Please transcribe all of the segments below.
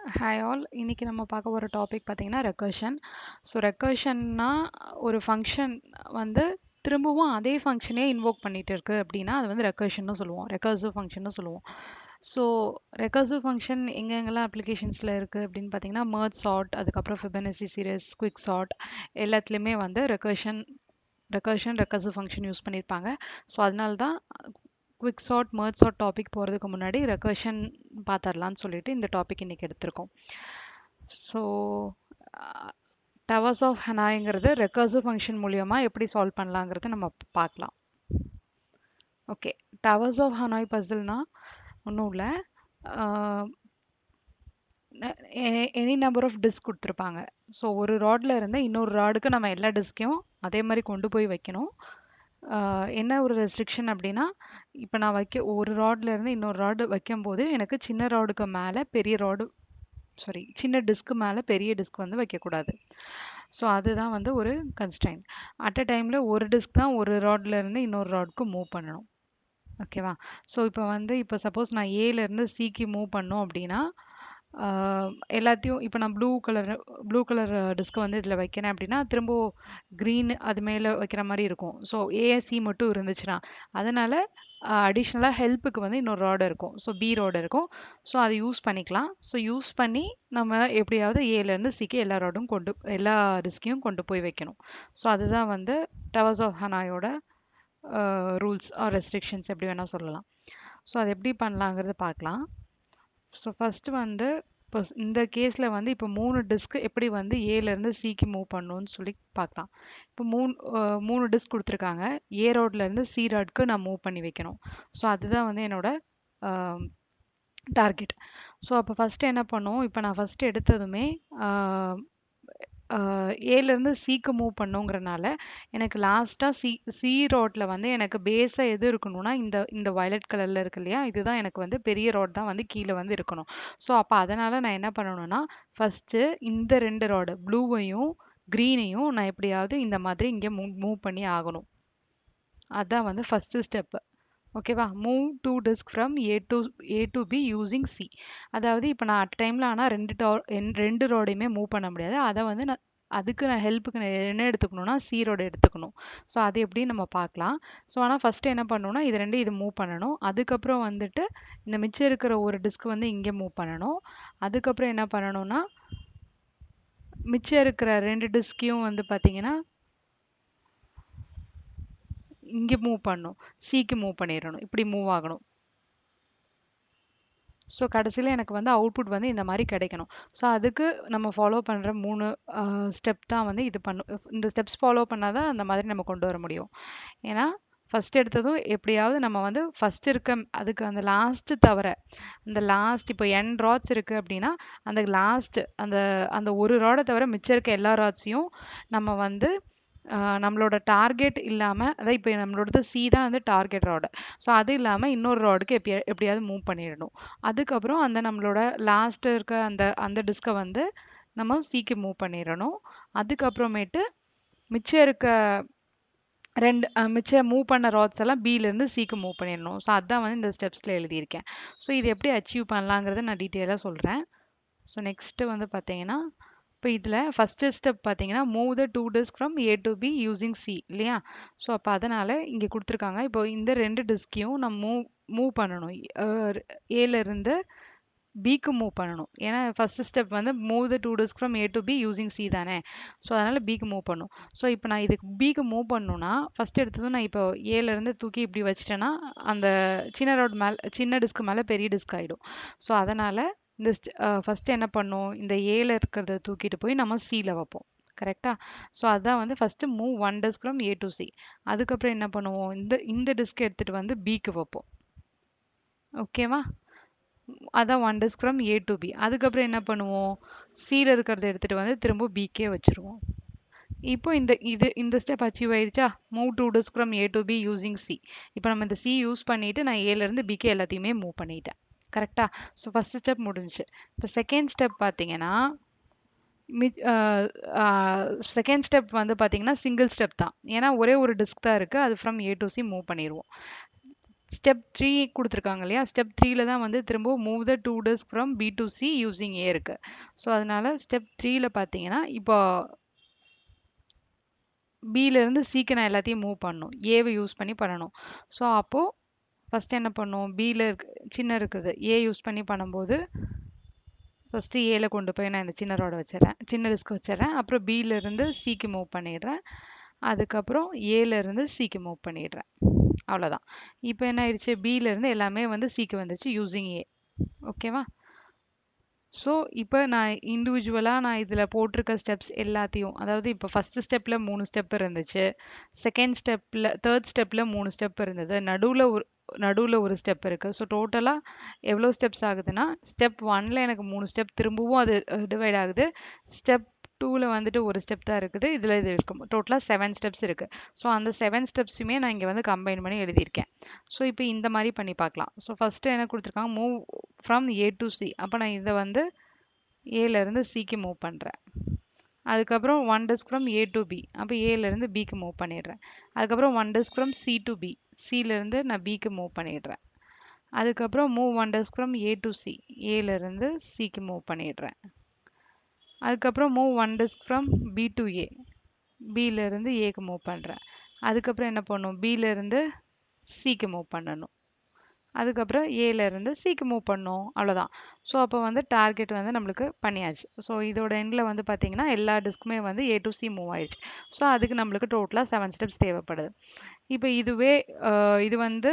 Hi all. இன்னைக்கு நம்ம பார்க்க போகிற டாபிக் பார்த்தீங்கன்னா ரெக்கர்ஷன். ஸோ ரெக்கர்ஷன்னா ஒரு ஃபங்க்ஷன் வந்து திரும்பவும் அதே ஃபங்க்ஷனே இன்வோக் பண்ணிட்டு இருக்கு அப்படின்னா அது வந்து ரெக்கர்ஷன்னு சொல்லுவோம், ரெக்கர்சிவ் ஃபங்க்ஷன்னு சொல்லுவோம். ஸோ ரெக்கர்சிவ் ஃபங்க்ஷன் எங்கெங்கெல்லாம் அப்ளிகேஷன்ஸில் இருக்குது அப்படின்னு பார்த்தீங்கன்னா மர்ஜ் சார்ட், அதுக்கப்புறம் ஃபிபனசி சீரிஸ், குவிக் சார்ட் எல்லாத்துலேயுமே வந்து ரெக்கர்சிவ் ஃபங்க்ஷன் யூஸ் பண்ணியிருப்பாங்க. ஸோ அதனால தான் quick sort, merge sort topic போகிறதுக்கு முன்னாடி ரெக்கர்ஷன் பார்த்துடலான்னு சொல்லிட்டு இந்த டாபிக் இன்னைக்கு எடுத்திருக்கோம். ஸோ டவர்ஸ் ஆஃப் ஹனாய்ங்கிறது ரெக்கர்சிவ் ஃபங்க்ஷன் மூலியமா எப்படி சால்வ் பண்ணலாங்கிறத நம்ம பார்க்கலாம். ஓகே, டவர்ஸ் ஆஃப் ஹனாய் பசில்னா ஒன்றும் இல்லை, எனி நம்பர் ஆஃப் டிஸ்க் கொடுத்துருப்பாங்க. ஸோ ஒரு ராட்ல இருந்து இன்னொரு ராடுக்கு நம்ம எல்லா டிஸ்கையும் அதே மாதிரி கொண்டு போய் வைக்கணும். என்ன ஒரு ரெஸ்ட்ரிக்ஷன் அப்படின்னா, இப்போ நான் ஒரு ராட்ல இருந்து இன்னொரு ராடு வைக்கும்போது எனக்கு சின்ன ராடுக்கு மேலே பெரிய ராடு சின்ன டிஸ்க்கு மேலே பெரிய டிஸ்க் வந்து வைக்கக்கூடாது. ஸோ அதுதான் வந்து ஒரு கன்ஸ்ட்ரைன்ட். அட் அ டைமில் ஒரு டிஸ்க் தான் ஒரு ராட்ல இருந்து இன்னொரு ராடுக்கு மூவ் பண்ணணும். ஓகேவா? ஸோ இப்போ சப்போஸ் நான் ஏலேருந்து சிக்கு மூவ் பண்ணோம் அப்படின்னா எல்லாத்தையும் இப்போ நான் ப்ளூ கலர் டிஸ்க் வந்து இதில் வைக்கிறேன் அப்படின்னா திரும்ப க்ரீன் அது மேலே வைக்கிற மாதிரி இருக்கும். ஸோ ஏஎஸ்சி மட்டும் இருந்துச்சுன்னா அதனால் அடிஷ்னலாக ஹெல்ப்புக்கு வந்து இன்னொரு ராடு இருக்கும். ஸோ பி ராடு இருக்கும். ஸோ அதை யூஸ் பண்ணிக்கலாம். ஸோ யூஸ் பண்ணி நம்ம எப்படியாவது ஏலேருந்து சிக்கு எல்லா டிஸ்கையும் கொண்டு போய் வைக்கணும். ஸோ அதுதான் வந்து டவர்ஸ் ஆஃப் ஹனாயோட ரூல்ஸ் ஆர் ரெஸ்ட்ரிக்ஷன்ஸ் எப்படி வேணால் சொல்லலாம். ஸோ அது எப்படி பண்ணலாங்கிறது பார்க்கலாம். ஸோ ஃபஸ்ட்டு வந்து இப்போ இந்த கேஸில் வந்து இப்போ 3 டிஸ்க் எப்படி வந்து ஏலேருந்து சிக்கு மூவ் பண்ணணும்னு சொல்லி பார்க்கலாம். இப்போ மூணு டிஸ்க் கொடுத்துருக்காங்க. ஏ ராட்லேருந்து சி ராட்க்கு நான் மூவ் பண்ணி வைக்கணும். ஸோ அதுதான் வந்து என்னோட டார்கெட். ஸோ அப்போ ஃபஸ்ட்டு என்ன பண்ணுவோம், இப்போ நான் ஃபஸ்ட்டு எடுத்ததுமே ஏலேருந்து சிக்கு மூவ் பண்ணுங்கிறனால எனக்கு லாஸ்ட்டாக சி ரோட்டில் வந்து எனக்கு பேஸாக எது இருக்கணும்னா இந்த வயலட் கலரில் இருக்கு இல்லையா, இதுதான் எனக்கு வந்து பெரிய ரோட் தான் வந்து கீழே வந்து இருக்கணும். ஸோ அப்போ அதனால் நான் என்ன பண்ணணும்னா ஃபஸ்ட்டு இந்த 2 ராடு ப்ளூவையும் க்ரீனையும் நான் எப்படியாவது இந்த மாதிரி இங்கே மூவ் பண்ணி ஆகணும். அதுதான் வந்து ஃபஸ்ட்டு ஸ்டெப்பு. ஓகேவா? Move 2 disk from A to B using C. அதாவது இப்போ நான் அட் டைமில் ஆனால் ரெண்டு ரோடையுமே மூவ் பண்ண முடியாது. அதை வந்து நான் ஹெல்ப்புக்கு என்ன எடுத்துக்கணும்னா சி ரோடு எடுத்துக்கணும். ஸோ அது எப்படின்னு நம்ம பார்க்கலாம். ஸோ ஆனால் ஃபஸ்ட்டு என்ன பண்ணணும்னா இது மூவ் பண்ணணும். அதுக்கப்புறம் வந்துட்டு இந்த மிச்சம் இருக்கிற ஒரு டிஸ்க் வந்து இங்கே மூவ் பண்ணணும். அதுக்கப்புறம் என்ன பண்ணணும்னா மிச்சம் இருக்கிற 2 டிஸ்கையும் வந்து பார்த்தீங்கன்னா இங்கே மூவ் பண்ணணும், சிக்கு மூவ் பண்ணிடணும், இப்படி மூவ் ஆகணும். ஸோ கடைசியில் எனக்கு வந்து அவுட்புட் வந்து இந்த மாதிரி கிடைக்கணும். ஸோ அதுக்கு நம்ம ஃபாலோ பண்ணுற 3 ஸ்டெப் தான் வந்து இந்த ஸ்டெப்ஸ் ஃபாலோ பண்ணால் தான் அந்த மாதிரி நம்ம கொண்டு வர முடியும். ஏன்னா ஃபஸ்ட் எடுத்ததும் எப்படியாவது நம்ம வந்து ஃபஸ்ட் அதுக்கு அந்த லாஸ்ட்டு தவிர அந்த லாஸ்ட் இப்போ n ராட்ஸ் இருக்குது அப்படின்னா அந்த லாஸ்ட் அந்த ஒரு ராடை தவிர மிச்சம் இருக்க எல்லா ராட்ஸையும் நம்ம வந்து நம்மளோட டார்கெட் இல்லாமல், அதாவது இப்போ நம்மளோடது சி தான் வந்து டார்கெட் ராடு. ஸோ அது இல்லாமல் இன்னொரு ராடுக்கு எப்படியாவது மூவ் பண்ணிடணும். அதுக்கப்புறம் நம்மளோட லாஸ்ட் இருக்க அந்த டிஸ்கை வந்து நம்ம சிக்கு மூவ் பண்ணிடணும். அதுக்கப்புறமேட்டு மிச்சம் இருக்க மிச்சம் மூவ் பண்ண ராட்ஸ் எல்லாம் பிலேருந்து சிக்கு மூவ் பண்ணிடணும். ஸோ அதுதான் வந்து இந்த ஸ்டெப்ஸில் எழுதியிருக்கேன். ஸோ இது எப்படி அச்சீவ் பண்ணலாங்கிறத நான் டீட்டெயிலாக சொல்கிறேன். ஸோ நெக்ஸ்ட்டு வந்து பார்த்தீங்கன்னா இப்போ இதில் ஃபஸ்ட்டு ஸ்டெப் பார்த்தீங்கன்னா move the 2 disk from A to B using C இல்லையா. ஸோ அப்போ அதனால் இங்கே கொடுத்துருக்காங்க. இப்போ இந்த 2 டிஸ்கையும் நம்ம மூவ் பண்ணணும். ஏலேருந்து பிக்கு மூவ் பண்ணணும். ஏன்னா ஃபஸ்ட்டு ஸ்டெப் வந்து move the 2 disk from A to B using C தானே. ஸோ அதனால் பிக்கு மூவ் பண்ணணும். ஸோ இப்போ நான் இதுக்கு பிக்கு மூவ் பண்ணணுன்னா ஃபஸ்ட் எடுத்ததும் நான் இப்போ ஏலேருந்து தூக்கி இப்படி வச்சிட்டேன்னா அந்த சின்ன டிஸ்க் மேலே பெரிய டிஸ்க் ஆகிடும். ஸோ அதனால் இந்த ஃபஸ்ட்டு என்ன பண்ணும், இந்த ஏல இருக்கிறத தூக்கிட்டு போய் நம்ம சியில் வைப்போம். கரெக்டாக? ஸோ அதுதான் வந்து first move 1 disk from A to C. அதுக்கப்புறம் என்ன பண்ணுவோம், இந்த டிஸ்க் எடுத்துகிட்டு வந்து பிக்கு வைப்போம். ஓகேவா? அதான் 1 disk from A to B. அதுக்கப்புறம் என்ன பண்ணுவோம், சியில் இருக்கிறத எடுத்துகிட்டு வந்து திரும்ப பிக்கே வச்சுருவோம். இப்போ இந்த ஸ்டெப் அச்சீவ் ஆயிடுச்சா? Move 2 disk from A to B using C. இப்போ நம்ம இந்த சி யூஸ் பண்ணிவிட்டு நான் ஏலேருந்து பிக்கு எல்லாத்தையுமே மூவ் பண்ணிட்டேன். கரெக்டாக? ஸோ ஃபஸ்ட்டு ஸ்டெப் முடிஞ்சிச்சு. இப்போ செகண்ட் ஸ்டெப் பார்த்தீங்கன்னா செகண்ட் ஸ்டெப் வந்து பார்த்தீங்கன்னா சிங்கிள் ஸ்டெப் தான். ஏன்னா ஒரே ஒரு டிஸ்க் தான் இருக்குது. அது from A to C move பண்ணிடுவோம். ஸ்டெப் 3 கொடுத்துருக்காங்க இல்லையா, ஸ்டெப் 3ல தான் வந்து திரும்ப move the 2 disk from B to C using A இருக்கு. ஸோ அதனால ஸ்டெப் 3ல பார்த்தீங்கன்னா இப்போ பியிலேருந்து சிக்கு நான் எல்லாத்தையும் மூவ் பண்ணணும், ஏவை யூஸ் பண்ணி பண்ணணும். ஸோ அப்போது ஃபஸ்ட்டு என்ன பண்ணும், பியில் சின்ன இருக்குது, ஏ யூஸ் பண்ணி பண்ணும்போது ஃபஸ்ட்டு ஏல கொண்டு போய் நான் இந்த சின்ன ரோட வச்சிடறேன், சின்ன டிஸ்க் வச்சிடறேன். அப்புறம் பியிலேருந்து சிக்கு மூவ் பண்ணிடுறேன். அதுக்கப்புறம் ஏலேருந்து சிக்கு மூவ் பண்ணிடுறேன். அவ்வளோதான். இப்போ என்ன ஆயிடுச்சு, பியிலேருந்து எல்லாமே வந்து சிக்கு வந்துச்சு யூஸிங் ஏ. ஓகேவா? ஸோ இப்போ நான் இண்டிவிஜுவலாக நான் இதில் போட்டிருக்க ஸ்டெப்ஸ் எல்லாத்தையும், அதாவது இப்போ ஃபஸ்ட்டு ஸ்டெப்பில் 3 ஸ்டெப் இருந்துச்சு, செகண்ட் ஸ்டெப்பில் தேர்ட் ஸ்டெப்பில் 3 ஸ்டெப் இருந்தது, நடுவில் ஒரு ஸ்டெப் இருக்குது. ஸோ டோட்டலாக எவ்வளோ ஸ்டெப்ஸ் ஆகுதுன்னா, ஸ்டெப் 1ல் எனக்கு 3 ஸ்டெப் திரும்பவும் அது டிவைட் ஆகுது. ஸ்டெப் 2ல் வந்துட்டு ஒரு ஸ்டெப் தான் இருக்குது, இதில் இது இருக்கும். டோட்டலாக 7 ஸ்டெப்ஸ் இருக்குது. ஸோ அந்த 7 ஸ்டெப்ஸுமே நான் இங்கே வந்து கம்பைன் பண்ணி எழுதியிருக்கேன். ஸோ இப்போ இந்த மாதிரி பண்ணி பார்க்கலாம். ஸோ ஃபஸ்ட்டு என்ன கொடுத்துருக்காங்க, move from A to C. அப்போ நான் இதை வந்து ஏலேருந்து சிக்கு மூவ் பண்ணுறேன். அதுக்கப்புறம் 1 disk from A to B. அப்போ ஏலேருந்து பிக்கு மூவ் பண்ணிடுறேன். அதுக்கப்புறம் 1 disk from C to B. சிலேருந்து நான் பிக்கு மூவ் பண்ணிடுறேன். அதுக்கப்புறம் move 1 disk from A to C. ஏலேருந்து சிக்கு மூவ் பண்ணிடுறேன். அதுக்கப்புறம் move 1 disk from B to A. பியிலேருந்து ஏக்கு மூவ் பண்ணுறேன். அதுக்கப்புறம் என்ன பண்ணணும், பியிலேருந்து சிக்கு மூவ் பண்ணணும். அதுக்கப்புறம் ஏலேருந்து சிக்கு மூவ் பண்ணணும். அவ்வளோதான். ஸோ அப்போ வந்து டார்கெட் வந்து நம்மளுக்கு பண்ணியாச்சு. ஸோ இதோட எண்டில் வந்து பார்த்தீங்கன்னா எல்லா டிஸ்க்குமே வந்து ஏ டு சி மூவ் ஆயிடுச்சு. ஸோ அதுக்கு நம்மளுக்கு டோட்டலாக 7 ஸ்டெப்ஸ் தேவைப்படுது. இப்போ இதுவே இது வந்து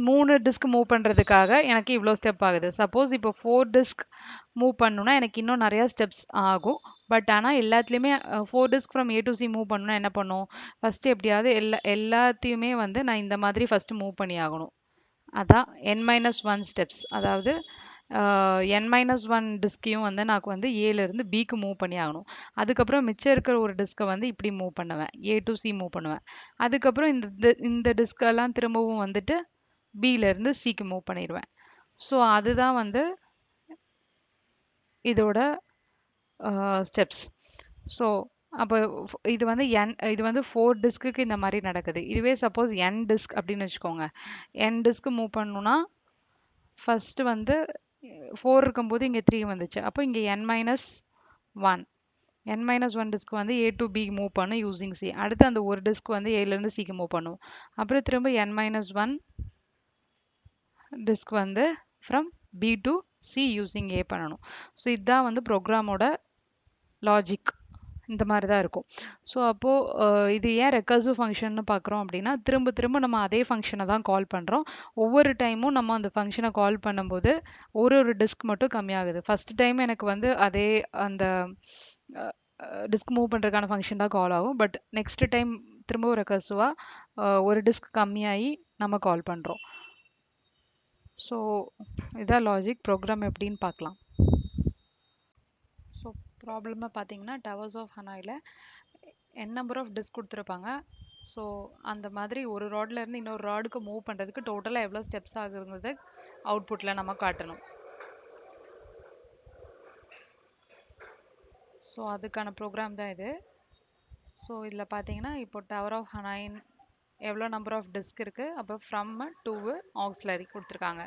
3 டிஸ்க் மூவ் பண்ணுறதுக்காக எனக்கு இவ்வளோ ஸ்டெப் ஆகுது. சப்போஸ் இப்போ 4 டிஸ்க் மூவ் பண்ணணுன்னா எனக்கு இன்னும் நிறையா ஸ்டெப்ஸ் ஆகும். பட் ஆனால் எல்லாத்துலேயுமே 4 disk from A to C move பண்ணணுன்னா என்ன பண்ணும், ஃபஸ்ட்டு எப்படியாவது எல்லாத்தையுமே வந்து நான் இந்த மாதிரி ஃபஸ்ட்டு மூவ் பண்ணி ஆகணும். அதான் n-1 ஸ்டெப்ஸ். அதாவது n-1 டிஸ்கையும் வந்து நான் வந்து ஏலேருந்து பிக்கு மூவ் பண்ணி ஆகணும். அதுக்கப்புறம் மிச்சம் இருக்கிற ஒரு டிஸ்கை வந்து இப்படி மூவ் பண்ணுவேன், ஏ டு சி மூவ் பண்ணுவேன். அதுக்கப்புறம் இந்த டிஸ்கெல்லாம் திரும்பவும் வந்துட்டு பியிலேருந்து சிக்கு மூவ் பண்ணிடுவேன். ஸோ அதுதான் வந்து இதோட ஸ்டெப்ஸ். ஸோ அப்போ இது வந்து 4 டிஸ்க்குக்கு இந்த மாதிரி நடக்குது. இதுவே சப்போஸ் n டிஸ்க் அப்படின்னு வச்சுக்கோங்க, n டிஸ்க் மூவ் பண்ணணுன்னா ஃபஸ்ட்டு வந்து 4 இருக்கும்போது இங்கே 3 வந்துச்சு. அப்போ இங்கே n-1 டிஸ்க் வந்து ஏ டு பி மூவ் பண்ணும் யூஸிங் சி. அடுத்து அந்த ஒரு டிஸ்க் வந்து ஏலேருந்து சிக்கு மூவ் பண்ணும். அப்புறம் திரும்ப n-1 டிஸ்க் வந்து from B to C using A பண்ணணும். ஸோ இதுதான் வந்து ப்ரோக்ராமோட லாஜிக். இந்த மாதிரி தான் இருக்கும். ஸோ அப்போது இது ஏன் ரெக்கர்சிவ் ஃபங்க்ஷன்னு பார்க்குறோம் அப்படின்னா, திரும்ப திரும்ப நம்ம அதே ஃபங்க்ஷனை தான் கால் பண்ணுறோம். ஒவ்வொரு டைமும் நம்ம அந்த ஃபங்க்ஷனை கால் பண்ணும்போது ஒரு டிஸ்க் மட்டும் கம்மியாகுது. ஃபஸ்ட் டைம் எனக்கு வந்து அதே அந்த டிஸ்க் மூவ் பண்ணுறதுக்கான ஃபங்க்ஷன் தான் கால் ஆகும். பட் நெக்ஸ்ட் டைம் திரும்பவும் ரெக்கர்சிவாக ஒரு டிஸ்க் கம்மியாகி நம்ம கால் பண்ணுறோம். ஸோ இதான் லாஜிக். ப்ரோக்ராம் எப்படின்னு பார்க்கலாம். ஸோ ப்ராப்ளமாக பார்த்தீங்கன்னா, டவர்ஸ் ஆஃப் ஹனாயில் நம்பர் ஆஃப் டிஸ்க் கொடுத்துருப்பாங்க. ஸோ அந்த மாதிரி ஒரு ராட்லேருந்து இன்னொரு ராடுக்கு மூவ் பண்ணுறதுக்கு டோட்டலாக எவ்வளோ ஸ்டெப்ஸ் ஆகுங்கிறத அவுட்புட்டில் நம்ம காட்டணும். ஸோ அதுக்கான ப்ரோக்ராம் தான் இது. ஸோ இதில் பார்த்தீங்கன்னா இப்போ டவர் ஆஃப் ஹனாயின் எவ்வளோ நம்பர் ஆஃப் டிஸ்க் இருக்குது, அப்போ ஃப்ரம் டு ஆக்ஸிலரி கொடுத்துருக்காங்க.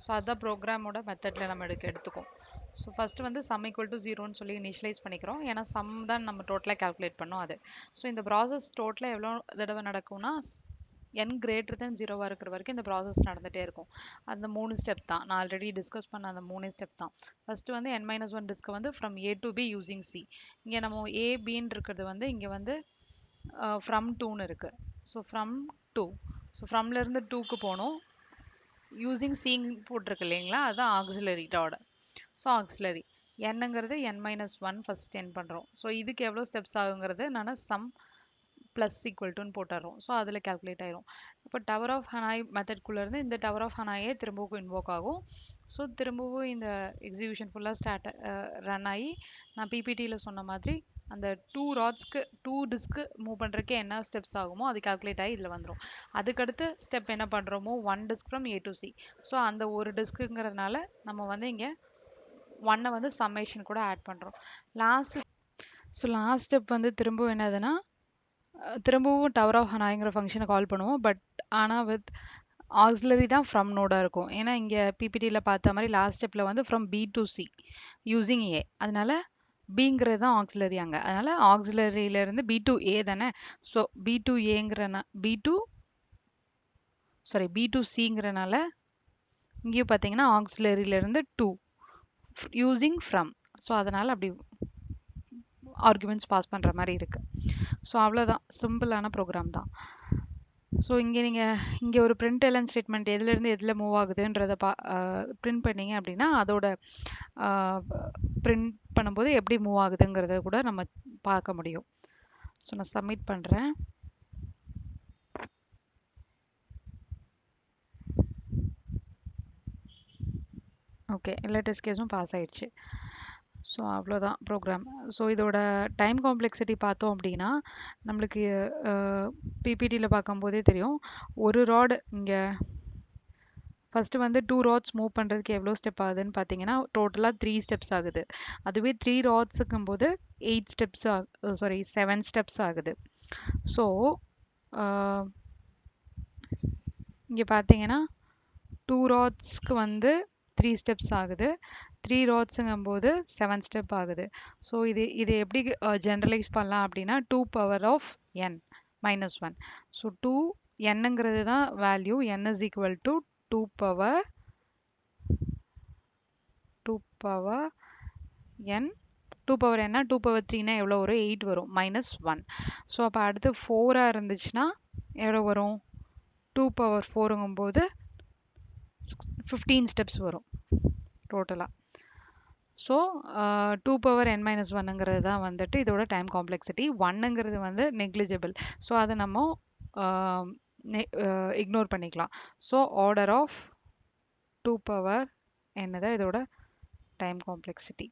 ஸோ அதுதான் ப்ரோக்ராமோட மெத்தடில் நம்ம எடுத்துக்கோம். ஸோ ஃபஸ்ட்டு வந்து சம் ஈக்குவல் டு 0ன்னு சொல்லி இனிஷியலைஸ் பண்ணிக்கிறோம். ஏன்னா சம் தான் நம்ம டோட்டலாக கால்குலேட் பண்ணோம் அது. ஸோ இந்த ப்ராசஸ் டோட்டலாக எவ்வளோ தடவை நடக்கும்னா, n greater than 0வாக இருக்கிற வரைக்கும் இந்த ப்ராசஸ் நடந்துகிட்டே இருக்கும். அந்த 3 ஸ்டெப் தான் நான் ஆல்ரெடி டிஸ்கஸ் பண்ண அந்த 3 ஸ்டெப் தான். ஃபஸ்ட்டு வந்து n-1 டிஸ்க் வந்து from A to B using C. இங்கே நம்ம ஏ பின்னு இருக்கிறது வந்து இங்கே வந்து ஃப்ரம் 2ன்னு இருக்குது. So from 2. ஸோ ஃப்ரம்லேருந்து 2க்கு போகணும். யூஸிங் சிங் போட்டிருக்கு இல்லைங்களா, அதுதான் ஆக்ஸிலரி டாட். ஸோ ஆக்ஸிலரி என்னங்கிறது n-1 ஃபஸ்ட் n பண்ணுறோம். ஸோ இதுக்கு எவ்வளோ ஸ்டெப்ஸ் ஆகுங்கிறது நான் சம் ப்ளஸ் ஈக்குவல் டுன்னு போட்டுறோம். ஸோ அதில் கால்குலேட் ஆயிரும். இப்போ டவர் ஆஃப் ஹனாய் மெத்தட்குள்ளேருந்து இந்த டவர் ஆஃப் ஹனாயே திரும்பவும் இன்வோக் ஆகும். ஸோ திரும்பவும் இந்த எக்ஸிக்யூஷன் ஃபுல்லாக ரன் ஆகி நான் பிபிடியில் சொன்ன மாதிரி அந்த 2 ராட்ஸ்க்கு 2 டிஸ்க்கு மூவ் பண்ணுறதுக்கு என்ன ஸ்டெப்ஸ் ஆகுமோ அது கால்குலேட் ஆகி இதில் வந்துடும். அதுக்கடுத்து ஸ்டெப் என்ன பண்ணுறோமோ 1 disk from A to C. So அந்த ஒரு டிஸ்க்குங்கிறதுனால நம்ம வந்து இங்கே 1 வந்து சம்மேஷன் கூட ஆட் பண்ணுறோம். லாஸ்ட் ஸ்டெப் வந்து திரும்பவும் என்னதுன்னா, திரும்பவும் டவர் ஆஃப் ஹனாய்ங்கிற ஃபங்க்ஷனை கால் பண்ணுவோம். பட் ஆனால் வித் ஆக்ஸிலரி தான் ஃப்ரம் நோடாக இருக்கும். ஏன்னா இங்கே பிபிடியில் பார்த்த மாதிரி லாஸ்ட் ஸ்டெப்பில் வந்து from B to C using A. அதனால பிங்கிறது தான் ஆக்ஸிலரி அங்கே. அதனால ஆக்ஸிலரியிலேருந்து பி டு ஏ தானே. ஸோ பி டு ஏங்கிறனா பி டு சிங்கிறனால இங்கேயும் பார்த்தீங்கன்னா ஆக்ஸிலரியிலேருந்து டு யூஸிங் ஃப்ரம். ஸோ அதனால் அப்படி ஆர்குமெண்ட்ஸ் பாஸ் பண்ணுற மாதிரி இருக்குது. ஸோ அவ்வளோதான், சிம்பிளான ப்ரோக்ராம் தான். ஸோ இங்கே ஒரு பிரிண்ட் எலன் ஸ்டேட்மெண்ட் எதுலேருந்து எதில் மூவ் ஆகுதுன்றதை பிரிண்ட் பண்ணீங்க அப்படின்னா அதோட பிரிண்ட் பண்ணும்போது எப்படி மூவ் ஆகுதுங்கிறத கூட நம்ம பார்க்க முடியும். ஸோ நான் சப்மிட் பண்ணுறேன். ஓகே, எல்லா டெஸ்ட் கேஸும் பாஸ் ஆயிடுச்சு. ஸோ அவ்வளோதான் ப்ரோக்ராம். ஸோ இதோட டைம் காம்ப்ளெக்சிட்டி பார்த்தோம் அப்படின்னா நம்மளுக்கு பிபிடியில் பார்க்கும்போதே தெரியும். ஒரு ராட் இங்கே ஃபஸ்ட்டு வந்து 2 ராட்ஸ் மூவ் பண்ணுறதுக்கு எவ்வளோ ஸ்டெப் ஆகுதுன்னு பார்த்தீங்கன்னா டோட்டலாக 3 ஸ்டெப்ஸ் ஆகுது. அதுவே 3 ராட்ஸுக்கும் போது 7 ஸ்டெப்ஸ் ஆகுது. ஸோ இங்கே பார்த்தீங்கன்னா 2 ராட்ஸ்க்கு வந்து 3 ஸ்டெப்ஸ் ஆகுது, 3 ராட்ஸுங்கும் போது 7 ஸ்டெப் ஆகுது. ஸோ இது எப்படி ஜென்ரலைஸ் பண்ணலாம் அப்படின்னா 2 power of n minus 1. So 2 என்னங்கிறது தான் value. n is equal to 2 power n. 2 power என்ன, 2 பவர் 3னா எவ்வளோ வரும், 8 வரும், மைனஸ் 1. ஸோ அப்போ அடுத்து 4ஆக இருந்துச்சுன்னா எவ்வளோ வரும், 2 பவர் 4ங்கும் போது 15 ஸ்டெப்ஸ் வரும் டோட்டலாக. ஸோ 2 பவர் n மைனஸ் 1ங்கிறது தான் வந்துட்டு இதோட டைம் காம்ப்ளெக்சிட்டி. 1ங்கிறது வந்து நெக்லிஜிபிள். ஸோ அதை நம்ம இக்னோர் பண்ணிக்கலாம். So order of 2 power n தான் இதோட டைம் காம்ப்ளெக்சிட்டி.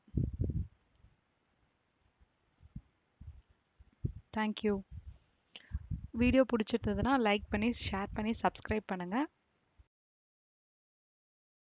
தேங்க்யூ. வீடியோ பிடிச்சிருந்ததுன்னா லைக் பண்ணி ஷேர் பண்ணி சப்ஸ்கிரைப் பண்ணுங்கள்.